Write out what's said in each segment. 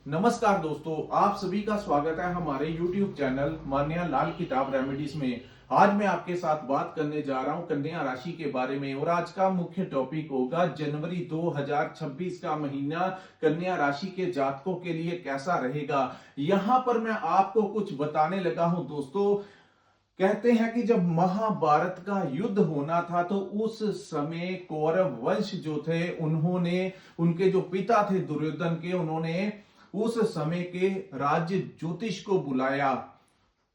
नमस्कार दोस्तों, आप सभी का स्वागत है हमारे YouTube चैनल मान्या लाल किताब रेमेडीज में। आज मैं आपके साथ बात करने जा रहा हूं कन्या राशि के बारे में और आज का मुख्य टॉपिक होगा जनवरी 2026 का महीना कन्या राशि के जातकों के लिए कैसा रहेगा। यहां पर मैं आपको कुछ बताने लगा हूं दोस्तों। कहते हैं कि जब महाभारत का युद्ध होना था तो उस समय कौरव वंश जो थे उन्होंने, उनके जो पिता थे दुर्योधन के, उन्होंने उस समय के राज्य ज्योतिष को बुलाया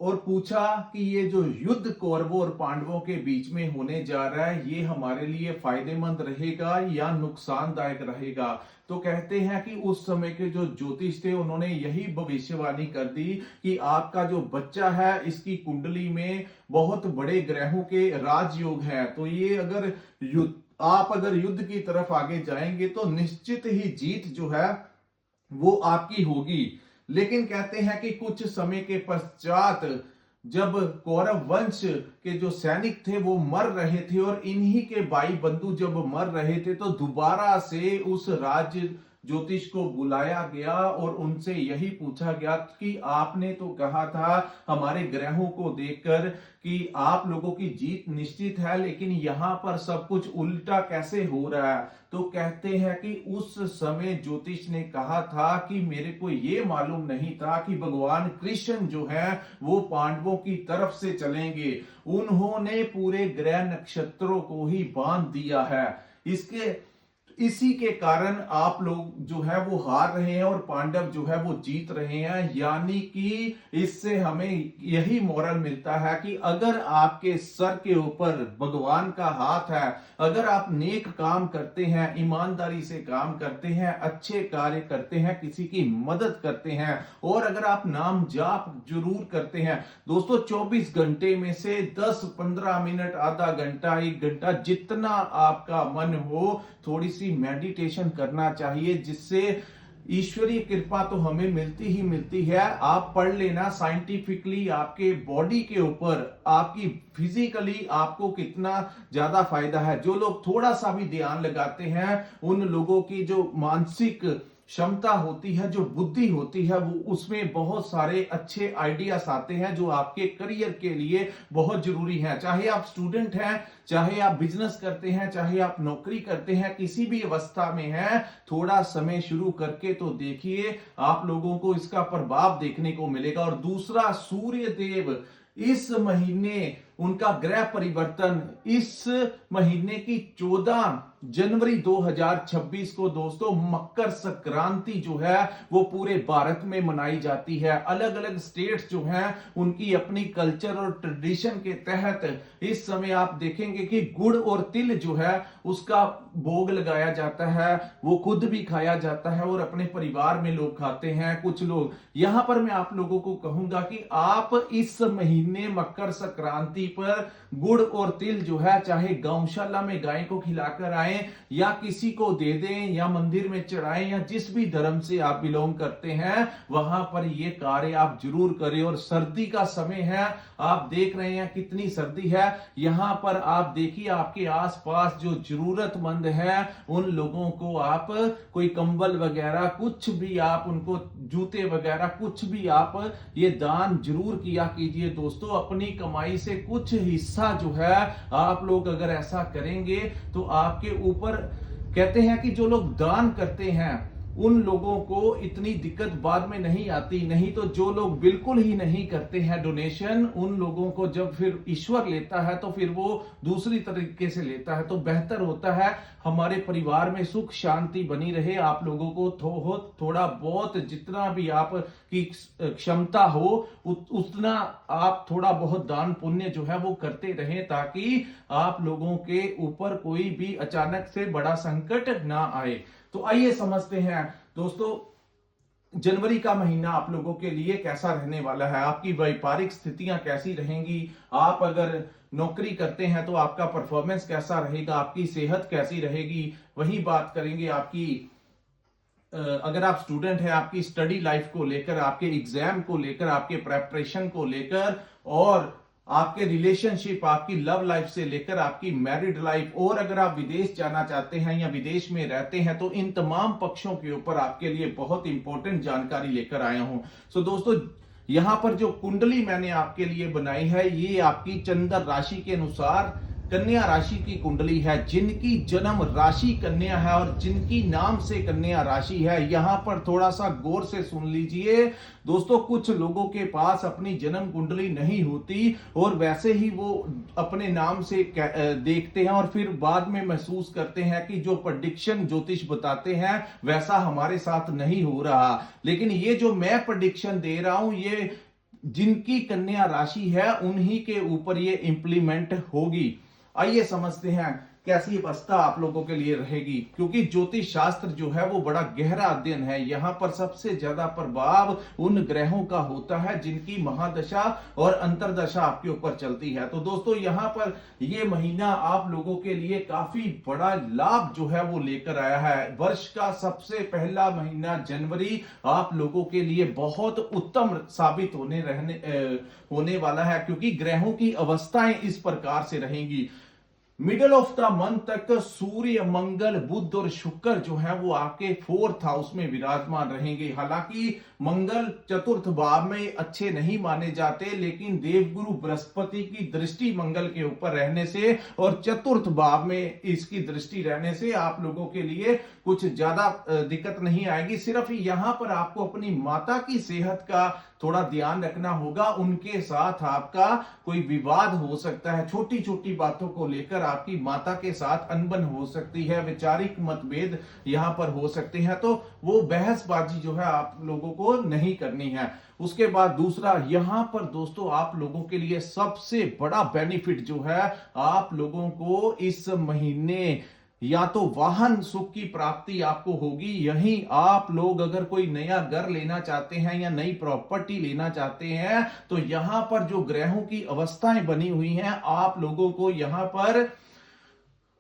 और पूछा कि ये जो युद्ध कौरवों और पांडवों के बीच में होने जा रहा है ये हमारे लिए फायदेमंद रहेगा या नुकसानदायक रहेगा। तो कहते हैं कि उस समय के जो ज्योतिष थे उन्होंने यही भविष्यवाणी कर दी कि आपका जो बच्चा है इसकी कुंडली में बहुत बड़े ग्रहों के राजयोग है, तो ये अगर आप अगर युद्ध की तरफ आगे जाएंगे तो निश्चित ही जीत जो है वो आपकी होगी। लेकिन कहते हैं कि कुछ समय के पश्चात जब कौरव वंश के जो सैनिक थे वो मर रहे थे और इन्हीं के भाई बंधु जब मर रहे थे तो दोबारा से उस राज्य ज्योतिष को बुलाया गया और उनसे यही पूछा गया कि आपने तो कहा था हमारे ग्रहों को देखकर कि आप लोगों की जीत निश्चित है, लेकिन यहां पर सब कुछ उल्टा कैसे हो रहा है। तो कहते हैं कि उस समय ज्योतिष ने कहा था कि मेरे को ये मालूम नहीं था कि भगवान कृष्ण जो है वो पांडवों की तरफ से चलेंगे। उन्होंने पूरे ग्रह नक्षत्रों को ही बांध दिया है। इसी के कारण आप लोग जो है वो हार रहे हैं और पांडव जो है वो जीत रहे हैं। यानी कि इससे हमें यही मोरल मिलता है कि अगर आपके सर के ऊपर भगवान का हाथ है, अगर आप नेक काम करते हैं, ईमानदारी से काम करते हैं, अच्छे कार्य करते हैं, किसी की मदद करते हैं और अगर आप नाम जाप जरूर करते हैं दोस्तों, 24 घंटे में से 10-15 मिनट, आधा घंटा, 1 घंटा, जितना आपका मन हो थोड़ी सी मेडिटेशन करना चाहिए, जिससे ईश्वरीय कृपा तो हमें मिलती ही मिलती है। आप पढ़ लेना साइंटिफिकली आपके बॉडी के ऊपर, आपकी फिजिकली आपको कितना ज्यादा फायदा है। जो लोग थोड़ा सा भी ध्यान लगाते हैं उन लोगों की जो मानसिक क्षमता होती है, जो बुद्धि होती है, वो उसमें बहुत सारे अच्छे आइडियाज आते हैं जो आपके करियर के लिए बहुत जरूरी है। चाहे आप स्टूडेंट हैं, चाहे आप बिजनेस करते हैं, चाहे आप नौकरी करते हैं, किसी भी अवस्था में हैं, थोड़ा समय शुरू करके तो देखिए, आप लोगों को इसका प्रभाव देखने को मिलेगा। और दूसरा, सूर्य देव इस महीने उनका ग्रह परिवर्तन इस महीने की 14 जनवरी 2026 को दोस्तों मकर संक्रांति जो है वो पूरे भारत में मनाई जाती है। अलग अलग स्टेट्स जो हैं उनकी अपनी कल्चर और ट्रेडिशन के तहत इस समय आप देखेंगे कि गुड़ और तिल जो है उसका भोग लगाया जाता है, वो खुद भी खाया जाता है और अपने परिवार में लोग खाते हैं। कुछ लोग, यहां पर मैं आप लोगों को कहूंगा कि आप इस महीने मकर संक्रांति पर गुड़ और तिल जो है चाहे गौशाला में गाय को खिलाकर आए या किसी को दे दें या मंदिर में चढ़ाएं या जिस भी धर्म से आप बिलोंग करते हैं वहां पर ये कार्य आप जरूर करें। और सर्दी का समय है, आप देख रहे हैं कितनी सर्दी है। यहां पर आप देखिए आपके आसपास जो जरूरतमंद है उन लोगों को आप कोई कंबल वगैरह कुछ भी आप उनको, जूते वगैरह कुछ भी आप ये दान जरूर किया कीजिए दोस्तों। अपनी कमाई से कुछ हिस्सा जो है आप लोग अगर ऐसा करेंगे तो आपके ऊपर, कहते हैं कि जो लोग दान करते हैं उन लोगों को इतनी दिक्कत बाद में नहीं आती। नहीं तो जो लोग बिल्कुल ही नहीं करते हैं डोनेशन, उन लोगों को जब फिर ईश्वर लेता है तो फिर वो दूसरी तरीके से लेता है। तो बेहतर होता है हमारे परिवार में सुख शांति बनी रहे। आप लोगों को थोड़ा बहुत जितना भी आप की क्षमता हो उतना आप थोड़ा बहुत दान पुण्य जो है वो करते रहें, ताकि आप लोगों के ऊपर कोई भी अचानक से बड़ा संकट ना आए। तो आइए समझते हैं दोस्तों जनवरी का महीना आप लोगों के लिए कैसा रहने वाला है, आपकी व्यापारिक स्थितियां कैसी रहेंगी। आप अगर नौकरी करते हैं तो आपका परफॉर्मेंस कैसा रहेगा, आपकी सेहत कैसी रहेगी। वही बात करेंगे आपकी, अगर आप स्टूडेंट हैं, आपकी स्टडी लाइफ को लेकर, आपके एग्जाम को लेकर, आपके प्रेपरेशन को लेकर और आपके रिलेशनशिप, आपकी लव लाइफ से लेकर आपकी मैरिड लाइफ, और अगर आप विदेश जाना चाहते हैं या विदेश में रहते हैं तो इन तमाम पक्षों के ऊपर आपके लिए बहुत इंपॉर्टेंट जानकारी लेकर आया हूं। सो दोस्तों, यहां पर जो कुंडली मैंने आपके लिए बनाई है ये आपकी चंद्र राशि के अनुसार कन्या राशि की कुंडली है। जिनकी जन्म राशि कन्या है और जिनकी नाम से कन्या राशि है, यहां पर थोड़ा सा गौर से सुन लीजिए दोस्तों। कुछ लोगों के पास अपनी जन्म कुंडली नहीं होती और वैसे ही वो अपने नाम से देखते हैं और फिर बाद में महसूस करते हैं कि जो प्रेडिक्शन ज्योतिष बताते हैं वैसा हमारे साथ नहीं हो रहा। लेकिन ये जो मैं प्रेडिक्शन दे रहा हूं ये जिनकी कन्या राशि है उन्हीं के ऊपर ये इंप्लीमेंट होगी। आइए समझते हैं कैसी अवस्था आप लोगों के लिए रहेगी, क्योंकि ज्योतिष शास्त्र जो है वो बड़ा गहरा अध्ययन है। यहां पर सबसे ज्यादा प्रभाव उन ग्रहों का होता है जिनकी महादशा और अंतरदशा आपके ऊपर चलती है। तो दोस्तों, यहां पर ये महीना आप लोगों के लिए काफी बड़ा लाभ जो है वो लेकर आया है। वर्ष का सबसे पहला महीना जनवरी आप लोगों के लिए बहुत उत्तम साबित होने वाला है, क्योंकि ग्रहों की अवस्थाएं इस प्रकार से रहेंगी। मिडल ऑफ द मंथ तक सूर्य, मंगल, बुध और शुक्र जो है वो आपके 4th हाउस में विराजमान रहेंगे। हालांकि मंगल चतुर्थ भाव में अच्छे नहीं माने जाते, लेकिन देवगुरु बृहस्पति की दृष्टि मंगल के ऊपर रहने से और चतुर्थ भाव में इसकी दृष्टि रहने से आप लोगों के लिए कुछ ज्यादा दिक्कत नहीं आएगी। सिर्फ यहां पर आपको अपनी माता की सेहत का थोड़ा ध्यान रखना होगा। उनके साथ आपका कोई विवाद हो सकता है, छोटी छोटी बातों को लेकर आपकी माता के साथ अनबन हो सकती है, वैचारिक मतभेद यहां पर हो सकते हैं। तो वो बहसबाजी जो है आप लोगों को नहीं करनी है। उसके बाद दूसरा, यहां पर दोस्तों आप लोगों के लिए सबसे बड़ा बेनिफिट जो है, आप लोगों को इस महीने या तो वाहन सुख की प्राप्ति आपको होगी। यहीं आप लोग अगर कोई नया घर लेना चाहते हैं या नई प्रॉपर्टी लेना चाहते हैं तो यहां पर जो ग्रहों की अवस्थाएं बनी हुई हैं, आप लोगों को यहां पर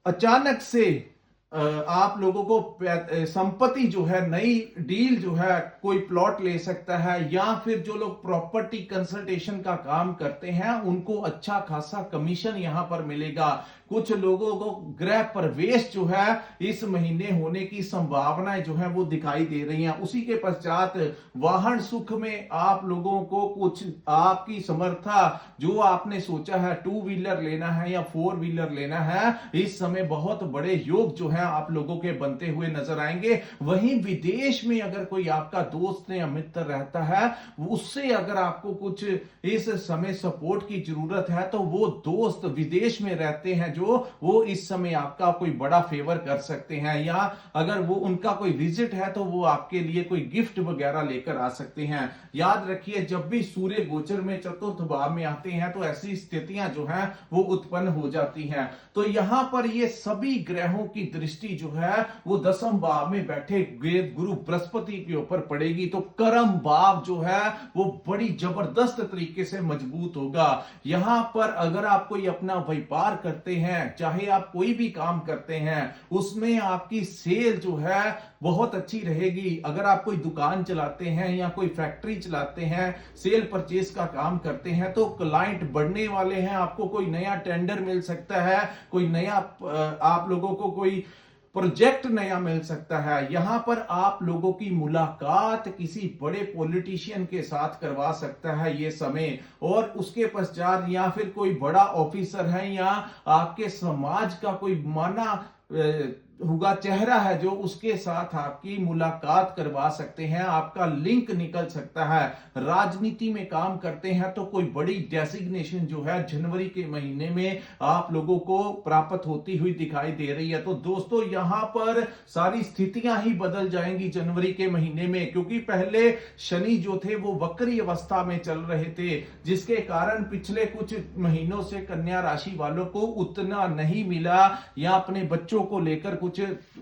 अचानक से आप लोगों को संपत्ति जो है, नई डील जो है, कोई प्लॉट ले सकता है, या फिर जो लोग प्रॉपर्टी कंसल्टेशन का काम करते हैं उनको अच्छा खासा कमीशन यहां पर मिलेगा। कुछ लोगों को गृह प्रवेश जो है इस महीने होने की संभावनाएं जो है वो दिखाई दे रही हैं। उसी के पश्चात वाहन सुख में आप लोगों को कुछ आपकी समर्था, जो आपने सोचा है 2 व्हीलर लेना है या 4 व्हीलर लेना है, इस समय बहुत बड़े योग जो है आप लोगों के बनते हुए नजर आएंगे। वहीं विदेश में अगर कोई आपका दोस्त या मित्र रहता है, उससे अगर आपको कुछ इस समय सपोर्ट की जरूरत है तो वो दोस्त विदेश में रहते हैं जो वो इस समय आपका कोई बड़ा फेवर कर सकते हैं, या अगर वो उनका कोई विजिट है तो वो आपके लिए कोई गिफ्ट वगैरह लेकर आ सकते हैं। याद रखिए, जब भी सूर्य गोचर में चतुर्थ भाव में आते हैं तो ऐसी स्थितियां जो हैं वो उत्पन्न हो जाती हैं। तो यहां पर ये सभी ग्रहों की दृष्टि जो है वो 10वें भाव में बैठे गुरु बृहस्पति के ऊपर पड़ेगी। तो कर्म भाव जो है वो बड़ी जबरदस्त तरीके से मजबूत होगा। यहां पर अगर आप कोई अपना व्यापार करते हैं, चाहे आप कोई भी काम करते हैं, उसमें आपकी सेल जो है बहुत अच्छी रहेगी। अगर आप कोई दुकान चलाते हैं या कोई फैक्ट्री चलाते हैं, सेल परचेज का काम करते हैं, तो क्लाइंट बढ़ने वाले हैं। आपको कोई नया टेंडर मिल सकता है, कोई नया आप लोगों को कोई प्रोजेक्ट नया मिल सकता है। यहां पर आप लोगों की मुलाकात किसी बड़े पॉलिटिशियन के साथ करवा सकता है ये समय, और उसके पश्चात या फिर कोई बड़ा ऑफिसर है या आपके समाज का कोई माना हुआ चेहरा है जो उसके साथ आपकी मुलाकात करवा सकते हैं, आपका लिंक निकल सकता है। राजनीति में काम करते हैं तो कोई बड़ी डेसिग्नेशन जो है जनवरी के महीने में आप लोगों को प्राप्त होती हुई दिखाई दे रही है। तो दोस्तों, यहां पर सारी स्थितियां ही बदल जाएंगी जनवरी के महीने में, क्योंकि पहले शनि जो थे वो वक्री अवस्था में चल रहे थे, जिसके कारण पिछले कुछ महीनों से कन्या राशि वालों को उतना नहीं मिला या अपने बच्चों को लेकर कुछ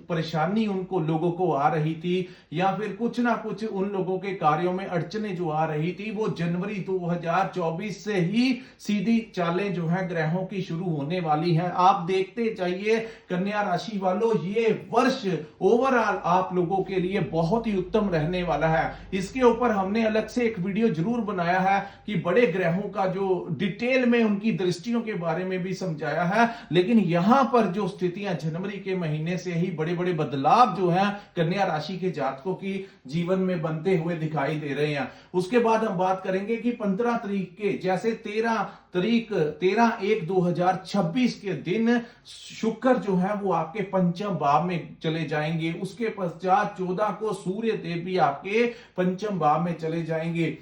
परेशानी उनको लोगों को आ रही थी, या फिर कुछ ना कुछ उन लोगों के कार्यों में अड़चने जो आ रही थी, वो जनवरी 2024 से ही सीधी चालें जो है ग्रहों की शुरू होने वाली हैं। आप देखते जाइए कन्या राशि वालों, ये वर्ष ओवरऑल आप लोगों के लिए बहुत ही उत्तम रहने वाला है। इसके ऊपर हमने अलग से एक वीडियो जरूर बनाया है कि बड़े ग्रहों का जो डिटेल में उनकी दृष्टियों के बारे में भी समझाया है, लेकिन यहां पर जो स्थितियां जनवरी के महीने से ही बड़े बड़े बदलाव जो हैं कन्या राशि के जातकों की जीवन में बनते हुए दिखाई दे रहे हैं। उसके बाद हम बात करेंगे कि 15 तारीख के, जैसे 13/1/2026 के दिन शुक्र जो है वो आपके पंचम भाव में चले जाएंगे। उसके पश्चात 14 को सूर्य देव भी आपके पंचम भाव में चले जाएंगे।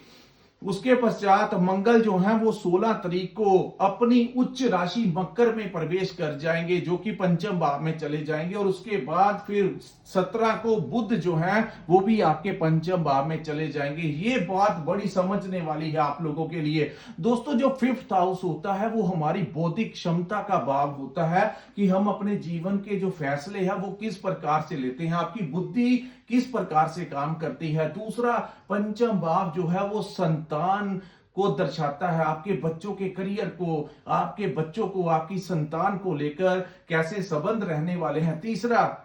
उसके पश्चात मंगल जो है वो 16 तारीख को अपनी उच्च राशि मकर में प्रवेश कर जाएंगे, जो कि पंचम भाव में चले जाएंगे। और उसके बाद फिर 17 को बुध जो है वो भी आपके पंचम भाव में चले जाएंगे। ये बात बड़ी समझने वाली है आप लोगों के लिए। दोस्तों, जो 5th हाउस होता है वो हमारी बौद्धिक क्षमता का भाव होता है कि हम अपने जीवन के जो फैसले हैं वो किस प्रकार से लेते हैं, आपकी बुद्धि किस प्रकार से काम करती है। दूसरा, पंचम भाव जो है वो संतान को दर्शाता है, आपके बच्चों के करियर को, आपके बच्चों को, आपकी संतान को लेकर कैसे संबंध रहने वाले हैं। तीसरा,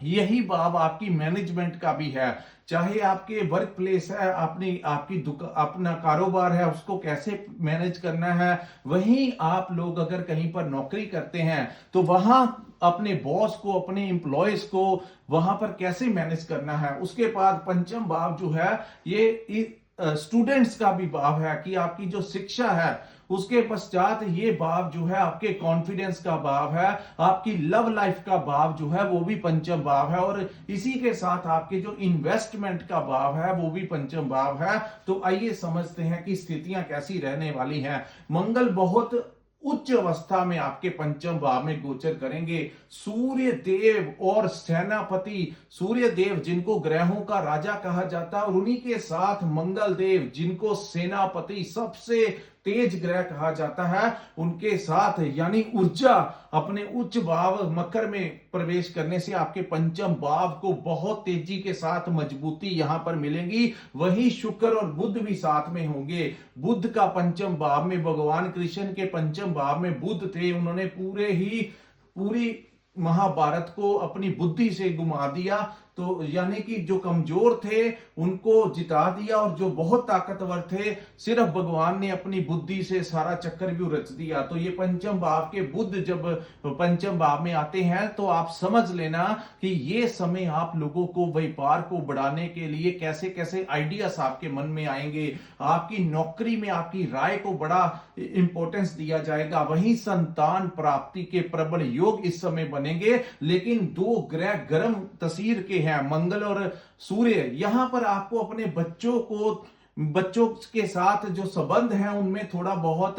यही भाव आपकी मैनेजमेंट का भी है, चाहे आपके वर्क प्लेस है, आपकी अपना कारोबार है, उसको कैसे मैनेज करना है। वहीं आप लोग अगर कहीं पर नौकरी करते हैं तो वहां अपने बॉस को, अपने एम्प्लॉयज को वहां पर कैसे मैनेज करना है। उसके बाद पंचम भाव जो है ये स्टूडेंट्स का भी भाव है कि आपकी जो शिक्षा है। उसके पश्चात ये भाव जो है आपके कॉन्फिडेंस का भाव है, आपकी लव लाइफ का भाव जो है वो भी पंचम भाव है, और इसी के साथ आपके जो इन्वेस्टमेंट का भाव है वो भी पंचम भाव है। तो आइए समझते हैं कि स्थितियां कैसी रहने वाली हैं। मंगल बहुत उच्च अवस्था में आपके पंचम भाव में गोचर करेंगे। सूर्य देव और सेनापति सूर्य देव जिनको ग्रहों का राजा कहा जाता है, और उन्हीं के साथ मंगल देव जिनको सेनापति, सबसे तेज ग्रह कहा जाता है, उनके साथ यानी ऊर्जा अपने उच्च भाव मकर में प्रवेश करने से आपके पंचम भाव को बहुत तेजी के साथ मजबूती यहां पर मिलेगी। वही शुक्र और बुध भी साथ में होंगे। बुध का पंचम भाव में, भगवान कृष्ण के पंचम भाव में बुध थे, उन्होंने पूरी महाभारत को अपनी बुद्धि से घुमा दिया। तो यानी कि जो कमजोर थे उनको जिता दिया, और जो बहुत ताकतवर थे सिर्फ भगवान ने अपनी बुद्धि से सारा चक्रव्यूह रच दिया। तो ये पंचम भाव के बुध जब पंचम भाव में आते हैं तो आप समझ लेना कि ये समय आप लोगों को व्यापार को बढ़ाने के लिए कैसे कैसे आइडियाज आपके मन में आएंगे। आपकी नौकरी में आपकी राय को बड़ा इंपॉर्टेंस दिया जाएगा। वहीं संतान प्राप्ति के प्रबल योग इस समय बनेंगे। लेकिन दो ग्रह गर्म तसीर के हैं, मंगल और सूर्य, यहां पर आपको अपने बच्चों के साथ जो संबंध है उनमें थोड़ा बहुत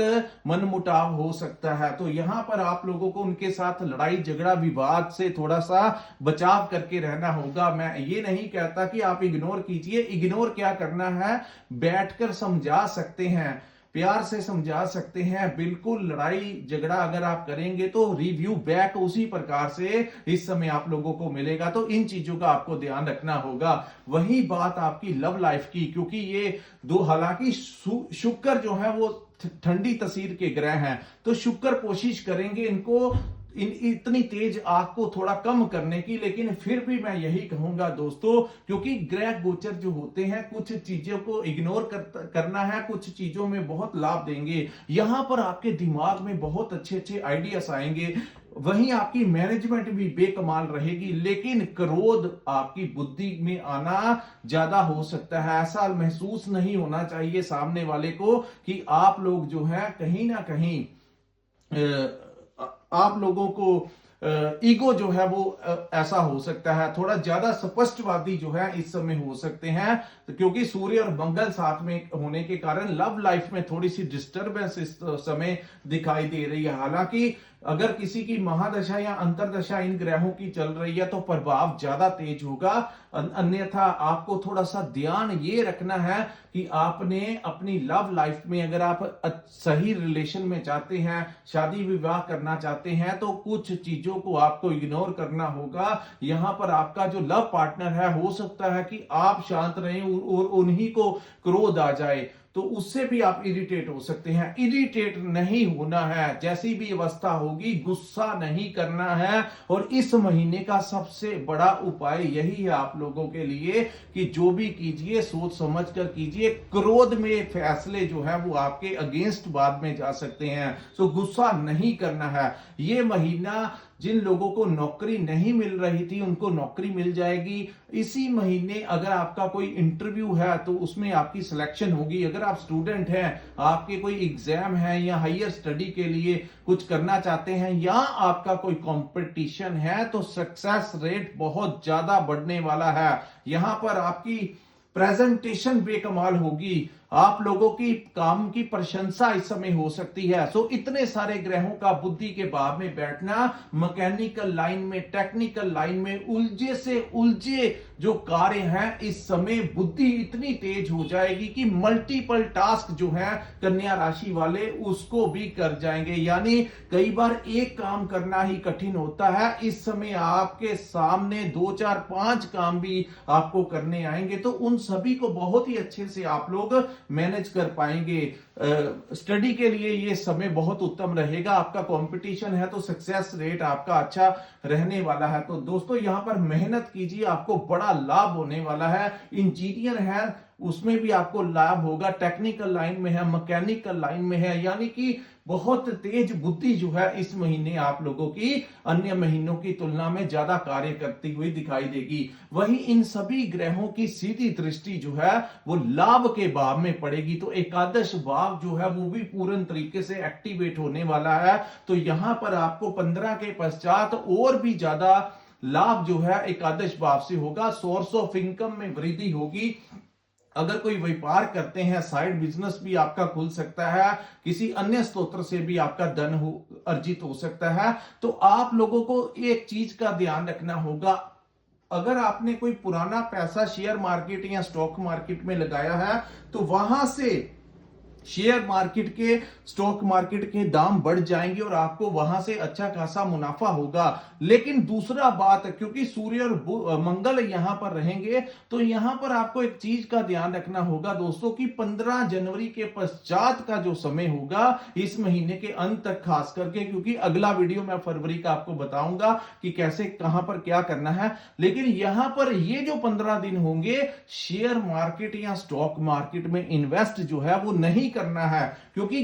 मनमुटाव हो सकता है। तो यहां पर आप लोगों को उनके साथ लड़ाई झगड़ा विवाद से थोड़ा सा बचाव करके रहना होगा। मैं ये नहीं कहता कि आप इग्नोर कीजिए, इग्नोर क्या करना है, बैठकर समझा सकते हैं, प्यार से समझा सकते हैं। बिल्कुल लड़ाई झगड़ा अगर आप करेंगे तो रिव्यू बैक उसी प्रकार से इस समय आप लोगों को मिलेगा। तो इन चीजों का आपको ध्यान रखना होगा। वही बात आपकी लव लाइफ की, क्योंकि ये दो, हालांकि शुक्र जो है वो ठंडी तसीर के ग्रह हैं, तो शुक्र कोशिश करेंगे इनको इतनी तेज आग को थोड़ा कम करने की। लेकिन फिर भी मैं यही कहूंगा दोस्तों, क्योंकि ग्रह गोचर जो होते हैं कुछ चीजों को इग्नोर करना है, कुछ चीजों में बहुत लाभ देंगे। यहां पर आपके दिमाग में बहुत अच्छे अच्छे आइडियाज आएंगे, वहीं आपकी मैनेजमेंट भी बेकमाल रहेगी। लेकिन क्रोध आपकी बुद्धि में आना ज्यादा हो सकता है। ऐसा महसूस नहीं होना चाहिए सामने वाले को कि आप लोग जो है कहीं ना कहीं आप लोगों को ईगो जो है वो ऐसा हो सकता है, थोड़ा ज्यादा स्पष्टवादी जो है इस समय हो सकते हैं। तो क्योंकि सूर्य और मंगल साथ में होने के कारण लव लाइफ में थोड़ी सी डिस्टरबेंस इस समय दिखाई दे रही है। हालांकि अगर किसी की महादशा या अंतरदशा इन ग्रहों की चल रही है तो प्रभाव ज्यादा तेज होगा। अन्यथा आपको थोड़ा सा ध्यान ये रखना है कि आपने अपनी लव लाइफ में अगर आप सही रिलेशन में चाहते हैं, शादी विवाह करना चाहते हैं, तो कुछ चीजों को आपको इग्नोर करना होगा। यहां पर आपका जो लव पार्टनर है, हो सकता है कि आप शांत रहें और उन्हीं को क्रोध आ जाए, तो उससे भी आप इरिटेट हो सकते हैं। इरिटेट नहीं होना है, जैसी भी अवस्था होगी गुस्सा नहीं करना है। और इस महीने का सबसे बड़ा उपाय यही है आप लोगों के लिए कि जो भी कीजिए सोच समझ कर कीजिए। क्रोध में फैसले जो है वो आपके अगेंस्ट बाद में जा सकते हैं, तो गुस्सा नहीं करना है। ये महीना जिन लोगों को नौकरी नहीं मिल रही थी उनको नौकरी मिल जाएगी। इसी महीने अगर आपका कोई इंटरव्यू है तो उसमें आपकी सिलेक्शन होगी। अगर आप स्टूडेंट हैं, आपके कोई एग्जाम है या हायर स्टडी के लिए कुछ करना चाहते हैं या आपका कोई कंपटीशन है, तो सक्सेस रेट बहुत ज्यादा बढ़ने वाला है। यहां पर आपकी प्रेजेंटेशन बेकमाल होगी, आप लोगों की काम की प्रशंसा इस समय हो सकती है। सो इतने सारे ग्रहों का बुद्धि के भाव में बैठना, मैकेनिकल लाइन में, टेक्निकल लाइन में उलझे से उलझे जो कार्य हैं, इस समय बुद्धि इतनी तेज हो जाएगी कि मल्टीपल टास्क जो है कन्या राशि वाले उसको भी कर जाएंगे। यानी कई बार एक काम करना ही कठिन होता है, इस समय आपके सामने 2 4 5 काम भी आपको करने आएंगे, तो उन सभी को बहुत ही अच्छे से आप लोग मैनेज कर पाएंगे। स्टडी के लिए ये समय बहुत उत्तम रहेगा। आपका कंपटीशन है तो सक्सेस रेट आपका अच्छा रहने वाला है। तो दोस्तों यहां पर मेहनत कीजिए, आपको बड़ा लाभ होने वाला है। इंजीनियर है उसमें भी आपको लाभ होगा, टेक्निकल लाइन में है, मैकेनिकल लाइन में है, यानी कि बहुत तेज बुद्धि जो है इस महीने आप लोगों की अन्य महीनों की तुलना में ज्यादा कार्य करती हुई दिखाई देगी। वहीं इन सभी ग्रहों की सीधी दृष्टि जो है वो लाभ के भाव में पड़ेगी, तो एकादश भाव जो है वो भी पूर्ण तरीके से एक्टिवेट होने वाला है। तो यहां पर आपको 15 के पश्चात और भी ज्यादा लाभ जो है एकादश भाव से होगा। सोर्स ऑफ इनकम में वृद्धि होगी। अगर कोई व्यापार करते हैं, साइड बिजनेस भी आपका खुल सकता है, किसी अन्य स्रोत से भी आपका धन अर्जित हो सकता है। तो आप लोगों को एक चीज का ध्यान रखना होगा, अगर आपने कोई पुराना पैसा शेयर मार्केट या स्टॉक मार्केट में लगाया है तो वहां से शेयर मार्केट के, स्टॉक मार्केट के दाम बढ़ जाएंगे और आपको वहां से अच्छा खासा मुनाफा होगा। लेकिन दूसरा बात, क्योंकि सूर्य और मंगल यहां पर रहेंगे, तो यहां पर आपको एक चीज का ध्यान रखना होगा दोस्तों कि 15 जनवरी के पश्चात का जो समय होगा इस महीने के अंत तक, खास करके, क्योंकि अगला वीडियो मैं फरवरी का आपको बताऊंगा कि कैसे कहां पर क्या करना है। लेकिन यहां पर ये जो 15 दिन होंगे, शेयर मार्केट या स्टॉक मार्केट में इन्वेस्ट जो है वो नहीं करना है, क्योंकि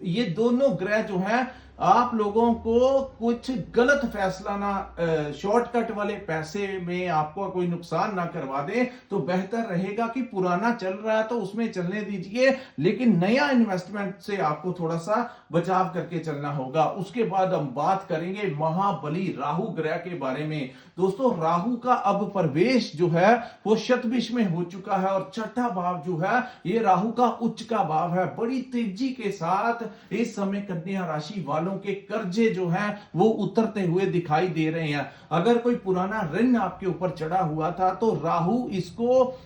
ये दोनों ग्रह जो हैं आप लोगों को कुछ गलत फैसला ना, शॉर्टकट वाले पैसे में आपको कोई नुकसान ना करवा दे। तो बेहतर रहेगा कि पुराना चल रहा है तो उसमें चलने दीजिए, लेकिन नया इन्वेस्टमेंट से आपको थोड़ा सा बचाव करके चलना होगा। उसके बाद हम बात करेंगे महाबली राहु ग्रह के बारे में। दोस्तों राहु का अब प्रवेश जो है वो शतभिष में हो चुका है और छठा भाव जो है ये राहु का उच्च का भाव है। बड़ी तेजी के साथ इस समय कन्या राशि वालों के कर्जे जो हैं वो उतरते हुए दिखाई दे रहे हैं। अगर कोई पुराना ऋण आपके ऊपर चढ़ा हुआ था तो राहु इसको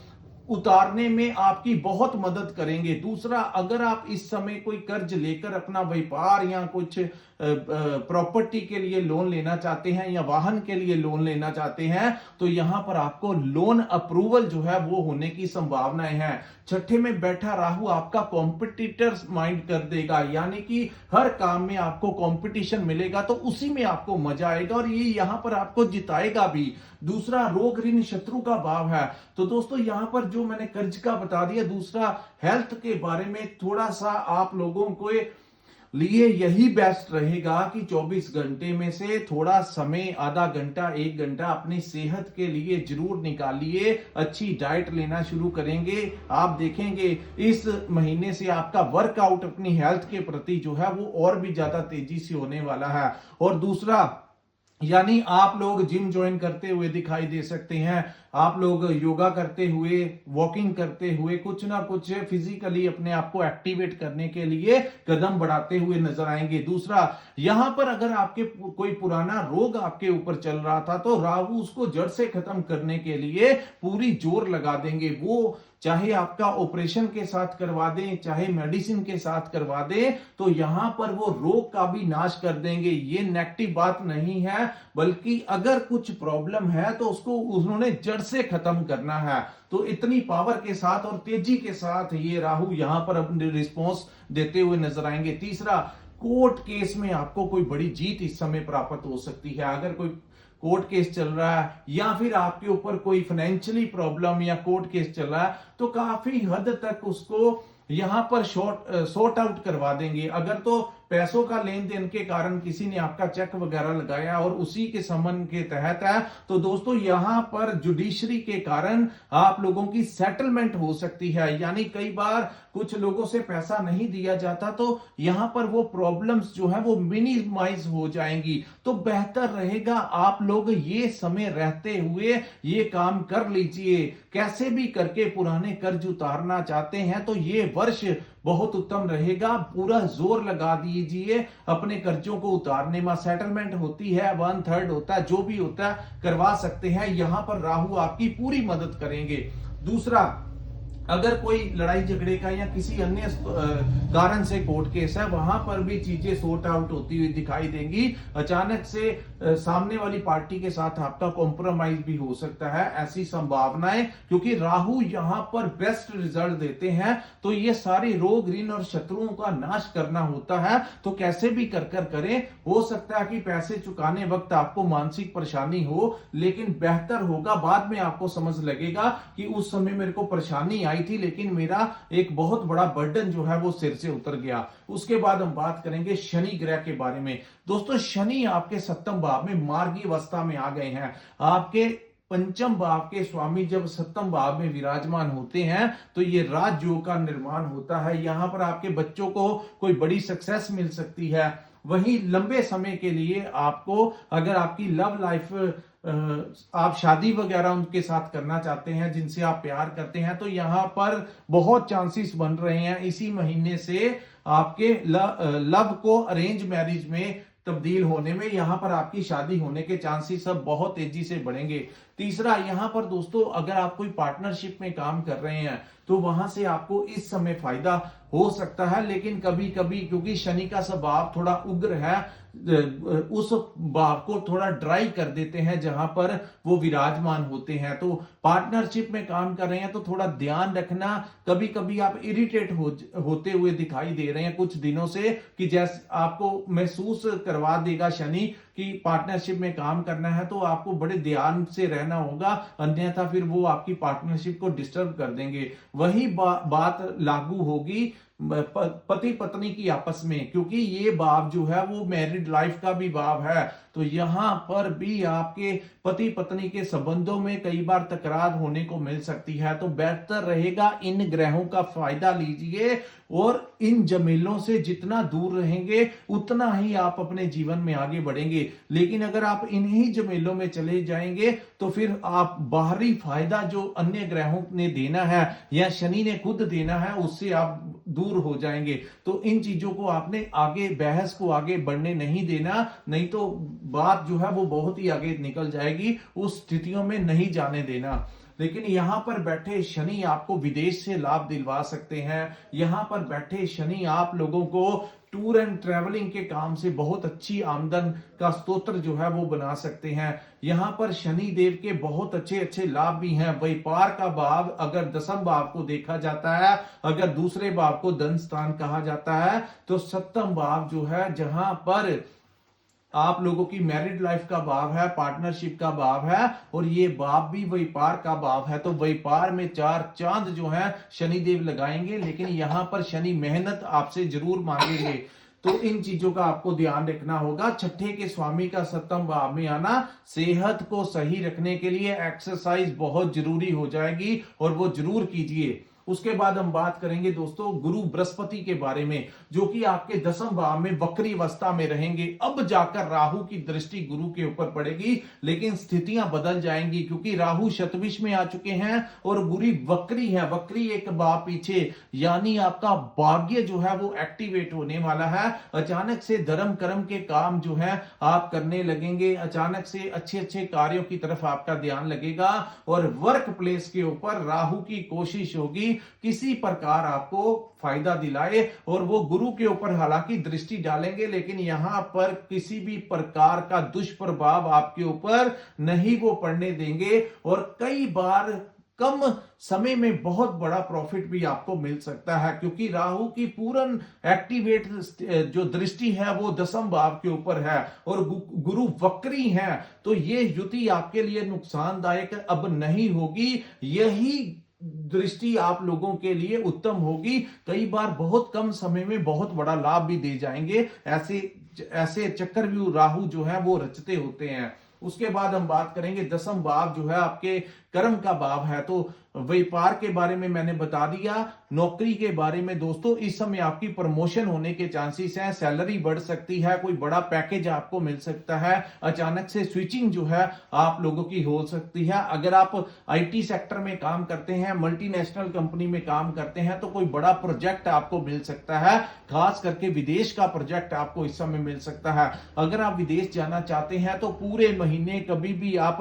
उतारने में आपकी बहुत मदद करेंगे। दूसरा, अगर आप इस समय कोई कर्ज लेकर अपना व्यापार या कुछ प्रॉपर्टी के लिए लोन लेना चाहते हैं या वाहन के लिए लोन लेना चाहते हैं, तो यहां पर आपको लोन अप्रूवल जो है वो होने की संभावनाएं हैं। छठे में बैठा राहु आपका कॉम्पिटिटर माइंड कर देगा, यानी कि हर काम में आपको कंपटीशन मिलेगा तो उसी में आपको मजा आएगा और ये यहां पर आपको जिताएगा भी। दूसरा, रोग ऋण शत्रु का भाव है। तो दोस्तों यहां पर जो मैंने कर्ज का बता दिया, दूसरा हेल्थ के बारे में थोड़ा सा आप लोगों को लिए यही बेस्ट रहेगा कि 24 घंटे में से थोड़ा समय, आधा घंटा 1 घंटा अपनी सेहत के लिए जरूर निकालिए। अच्छी डाइट लेना शुरू करेंगे, आप देखेंगे इस महीने से आपका वर्कआउट अपनी हेल्थ के प्रति जो है वो और भी ज्यादा तेजी से होने वाला है। और दूसरा, यानी आप लोग जिम ज्वाइन करते हुए दिखाई दे सकते हैं, आप लोग योगा करते हुए, वॉकिंग करते हुए कुछ ना कुछ फिजिकली अपने आप को एक्टिवेट करने के लिए कदम बढ़ाते हुए नजर आएंगे। दूसरा, यहां पर अगर आपके कोई पुराना रोग आपके ऊपर चल रहा था तो राहु उसको जड़ से खत्म करने के लिए पूरी जोर लगा देंगे। वो चाहे आपका ऑपरेशन के साथ करवा दें, चाहे मेडिसिन के साथ करवा दें, तो यहां पर वो रोग का भी नाश कर देंगे। ये नेगेटिव बात नहीं है, बल्कि अगर कुछ प्रॉब्लम है तो उसको उन्होंने जड़ से खत्म करना है। तो इतनी पावर के साथ और तेजी के साथ ये राहु यहां पर अपने रिस्पॉन्स देते हुए नजर आएंगे। तीसरा, कोर्ट केस में आपको कोई बड़ी जीत इस समय प्राप्त हो सकती है। अगर कोई कोर्ट केस चल रहा है या फिर आपके ऊपर कोई फाइनेंशियली प्रॉब्लम या कोर्ट केस चल रहा है, तो काफी हद तक उसको यहां पर सॉर्ट आउट करवा देंगे। अगर तो पैसों का लेन देन के कारण किसी ने आपका चेक वगैरह लगाया और उसी के संबंध के तहत है, तो दोस्तों यहां पर जुडिशरी के कारण आप लोगों की सेटलमेंट हो सकती है। यानी कई बार कुछ लोगों से पैसा नहीं दिया जाता, तो यहां पर वो प्रॉब्लम्स जो है वो मिनिमाइज हो जाएंगी। तो बेहतर रहेगा आप लोग ये समय रहते हुए ये काम कर लीजिए। कैसे भी करके पुराने कर्ज उतारना चाहते हैं तो ये वर्ष बहुत उत्तम रहेगा। पूरा जोर लगा दीजिए अपने कर्जों को उतारने में। सेटलमेंट होती है, 1/3 होता है, जो भी होता है करवा सकते हैं। यहां पर राहु आपकी पूरी मदद करेंगे। दूसरा, अगर कोई लड़ाई झगड़े का या किसी अन्य कारण से कोर्ट केस है, वहां पर भी चीजें सॉर्ट आउट होती हुई दिखाई देंगी। अचानक से सामने वाली पार्टी के साथ आपका कॉम्प्रोमाइज भी हो सकता है, ऐसी संभावनाएं, क्योंकि राहु यहां पर बेस्ट रिजल्ट देते हैं। तो ये सारे रोग, ऋण और शत्रुओं का नाश करना होता है, तो कैसे भी कर करें। हो सकता है कि पैसे चुकाने वक्त आपको मानसिक परेशानी हो, लेकिन बेहतर होगा, बाद में आपको समझ लगेगा कि उस समय मेरे को परेशानी आई थी, लेकिन मेरा एक बहुत बड़ा बर्डन जो है वो सिर से उतर गया। उसके बाद हम बात करेंगे शनि ग्रह के बारे में। दोस्तों, शनि आपके सप्तम भाव में मार्गी अवस्था में आ गए हैं। आपके पंचम भाव के स्वामी जब सप्तम भाव में विराजमान होते हैं तो ये राजयोग का निर्माण होता है। यहां पर आपके बच्चों को कोई बड़ी सक्सेस मिल सकती है। वहीं लंबे समय के लिए आपको, अगर आपकी लव लाइफ, आप शादी वगैरह उनके साथ करना चाहते हैं जिनसे आप प्यार करते हैं, तो यहां पर बहुत चांसेस बन रहे हैं इसी महीने से आपके लव को अरेंज मैरिज में तब्दील होने में। यहां पर आपकी शादी होने के चांसेस सब बहुत तेजी से बढ़ेंगे। तीसरा, यहां पर दोस्तों अगर आप कोई पार्टनरशिप में काम कर रहे हैं तो वहां से आपको इस समय फायदा हो सकता है, लेकिन कभी कभी क्योंकि शनि का स्वभाव थोड़ा उग्र है, उस भाव को थोड़ा ड्राई कर देते हैं जहां पर वो विराजमान होते हैं। तो पार्टनरशिप में काम कर रहे हैं तो थोड़ा ध्यान रखना। कभी कभी आप इरिटेट होते हुए दिखाई दे रहे हैं कुछ दिनों से, कि जैसे आपको महसूस करवा देगा शनि कि पार्टनरशिप में काम करना है, तो आपको बड़े ध्यान से रहना होगा, अन्यथा फिर वो आपकी पार्टनरशिप को डिस्टर्ब कर देंगे। वही बात लागू होगी पति पत्नी की आपस में, क्योंकि ये भाव जो है वो मैरिड लाइफ का भी भाव है। तो यहां पर भी आपके पति पत्नी के संबंधों में कई बार तकरार होने को मिल सकती है। तो बेहतर रहेगा इन ग्रहों का फायदा लीजिए और इन जमेलों से जितना दूर रहेंगे उतना ही आप अपने जीवन में आगे बढ़ेंगे। लेकिन अगर आप इन्हीं जमेलों में चले जाएंगे तो फिर आप बाहरी फायदा जो अन्य ग्रहों ने देना है या शनि ने खुद देना है, उससे आप दूर हो जाएंगे। तो इन चीजों को आपने आगे, बहस को आगे बढ़ने नहीं देना, नहीं तो बात जो है वो बहुत ही आगे निकल जाएगी। उस स्थितियों में नहीं जाने देना। लेकिन यहां पर बैठे शनि आपको विदेश से लाभ दिलवा सकते हैं। यहां पर बैठे शनि आप लोगों को टूर एंड ट्रेवलिंग के काम से बहुत अच्छी आमदन का स्तोत्र जो है वो बना सकते हैं। यहां पर शनि देव के बहुत अच्छे अच्छे लाभ भी हैं। व्यापार का भाव अगर दसम भाव को देखा जाता है, अगर दूसरे भाव को धन स्थान कहा जाता है, तो सप्तम भाव जो है जहां पर आप लोगों की मैरिड लाइफ का भाव है, पार्टनरशिप का भाव है, और ये भाव भी व्यापार का भाव है। तो व्यापार में 4 चांद जो है शनिदेव लगाएंगे, लेकिन यहां पर शनि मेहनत आपसे जरूर मांगेंगे। तो इन चीजों का आपको ध्यान रखना होगा। छठे के स्वामी का सप्तम भाव में आना सेहत को सही रखने के लिए एक्सरसाइज बहुत जरूरी हो जाएगी और वो जरूर कीजिए। उसके बाद हम बात करेंगे दोस्तों गुरु बृहस्पति के बारे में, जो कि आपके 10वें भाव में वक्री अवस्था में रहेंगे। अब जाकर राहु की दृष्टि गुरु के ऊपर पड़ेगी, लेकिन स्थितियां बदल जाएंगी क्योंकि राहु शतभिष में आ चुके हैं और गुरु वक्री है। वक्री एक भाव पीछे, यानी आपका भाग्य जो है वो एक्टिवेट होने वाला है। अचानक से धर्म कर्म के काम जो है आप करने लगेंगे, अचानक से अच्छे अच्छे कार्यों की तरफ आपका ध्यान लगेगा और वर्क प्लेस के ऊपर राहु की कोशिश होगी किसी प्रकार आपको फायदा दिलाए, और वो गुरु के ऊपर हालांकि दृष्टि डालेंगे, लेकिन यहां पर किसी भी प्रकार का दुष्प्रभाव आपके ऊपर नहीं वो पड़ने देंगे और कई बार कम समय में बहुत बड़ा प्रॉफिट भी आपको मिल सकता है, क्योंकि राहु की पूर्ण एक्टिवेट जो दृष्टि है वो 10वें भाव के ऊपर है और गुरु वक्री है। तो ये युति आपके लिए नुकसानदायक अब नहीं होगी, यही दृष्टि आप लोगों के लिए उत्तम होगी। कई बार बहुत कम समय में बहुत बड़ा लाभ भी दे जाएंगे, ऐसे चक्रव्यूह राहु जो है वो रचते होते हैं। उसके बाद हम बात करेंगे 10वां भाव जो है आपके कर्म का भाव है। तो व्यापार के बारे में मैंने बता दिया। नौकरी के बारे में दोस्तों इस समय आपकी प्रमोशन होने के चांसेस हैं, सैलरी बढ़ सकती है, कोई बड़ा पैकेज आपको मिल सकता है, अचानक से स्विचिंग जो है आप लोगों की हो सकती है। अगर आप आईटी सेक्टर में काम करते हैं, मल्टीनेशनल कंपनी में काम करते हैं, तो कोई बड़ा प्रोजेक्ट आपको मिल सकता है, खास करके विदेश का प्रोजेक्ट आपको इस समय मिल सकता है। अगर आप विदेश जाना चाहते हैं तो पूरे महीने कभी भी आप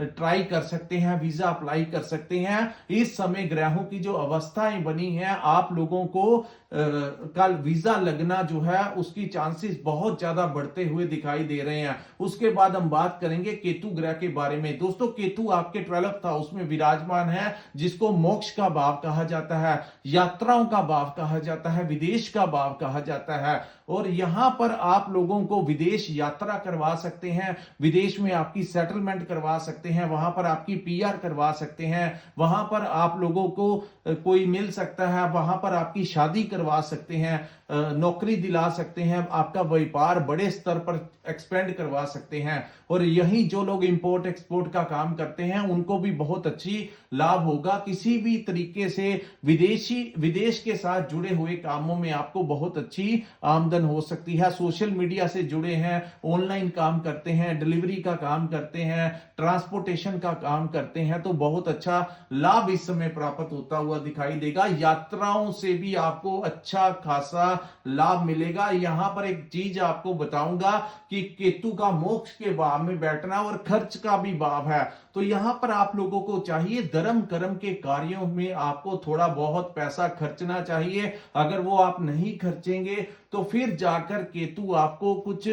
ट्राई कर सकते हैं, वीजा अप्लाई कर सकते हैं। इस समय ग्रहों की जो अवस्थाएं बनी हैं, आप लोगों को कल वीजा लगना जो है उसकी चांसेस बहुत ज्यादा बढ़ते हुए दिखाई दे रहे हैं। उसके बाद हम बात करेंगे केतु ग्रह के बारे में। दोस्तों केतु आपके 12th था उसमें विराजमान है, जिसको मोक्ष का भाव कहा जाता है, यात्राओं का भाव कहा जाता है, विदेश का भाव कहा जाता है। और यहां पर आप लोगों को विदेश यात्रा करवा सकते हैं, विदेश में आपकी सेटलमेंट करवा सकते हैं, वहां पर आपकी पीआर करवा सकते हैं, वहां पर आप लोगों को कोई मिल सकता है, वहां पर आपकी शादी करवा सकते हैं, नौकरी दिला सकते हैं, आपका व्यापार बड़े स्तर पर एक्सपेंड करवा सकते हैं। और यही जो लोग इंपोर्ट एक्सपोर्ट का काम करते हैं उनको भी बहुत अच्छी लाभ होगा। किसी भी तरीके से विदेश के साथ जुड़े हुए कामों में आपको बहुत अच्छी आमदन हो सकती है। सोशल मीडिया से जुड़े हैं, ऑनलाइन काम करते हैं, डिलीवरी का काम करते हैं, ट्रांसपोर्टेशन का काम करते हैं, तो बहुत अच्छा लाभ इस समय प्राप्त होता हुआ दिखाई देगा। यात्राओं से भी आपको अच्छा खासा लाभ मिलेगा। यहां पर एक चीज आपको बताऊंगा कि केतु का मोक्ष के भाव में बैठना और खर्च का भी भाव है, तो यहां पर आप लोगों को चाहिए धर्म कर्म के कार्यों में आपको थोड़ा बहुत पैसा खर्चना चाहिए। अगर वो आप नहीं खर्चेंगे तो फिर जाकर केतु आपको कुछ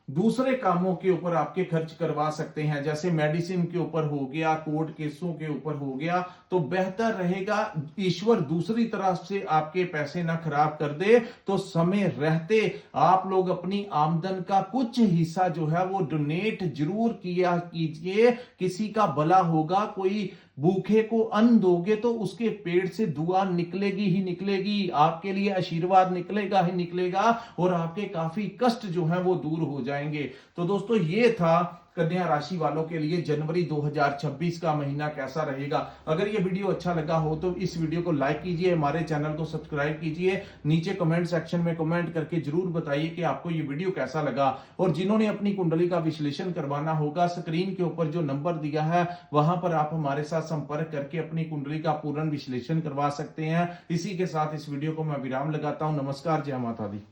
दूसरे कामों के ऊपर आपके खर्च करवा सकते हैं, जैसे मेडिसिन के ऊपर हो गया, कोर्ट केसों के ऊपर हो गया। तो बेहतर रहेगा ईश्वर दूसरी तरफ से आपके पैसे ना खराब कर दे, तो समय रहते आप लोग अपनी आमदन का कुछ हिस्सा जो है वो डोनेट जरूर किया कीजिए। किसी का भला होगा, कोई भूखे को अन्न दोगे तो उसके पेट से दुआ निकलेगी ही निकलेगी, आपके लिए आशीर्वाद निकलेगा ही निकलेगा और आपके काफी कष्ट जो है वो दूर हो जाएंगे। तो दोस्तों ये था कन्या राशि वालों के लिए जनवरी 2026 का महीना कैसा रहेगा। अगर ये वीडियो अच्छा लगा हो तो इस वीडियो को लाइक कीजिए, हमारे चैनल को सब्सक्राइब कीजिए, नीचे कमेंट सेक्शन में कमेंट करके जरूर बताइए कि आपको ये वीडियो कैसा लगा। और जिन्होंने अपनी कुंडली का विश्लेषण करवाना होगा, स्क्रीन के ऊपर जो नंबर दिया है वहां पर आप हमारे साथ संपर्क करके अपनी कुंडली का पूर्ण विश्लेषण करवा सकते हैं। इसी के साथ इस वीडियो को मैं विराम लगाता हूं। नमस्कार, जय माता दी।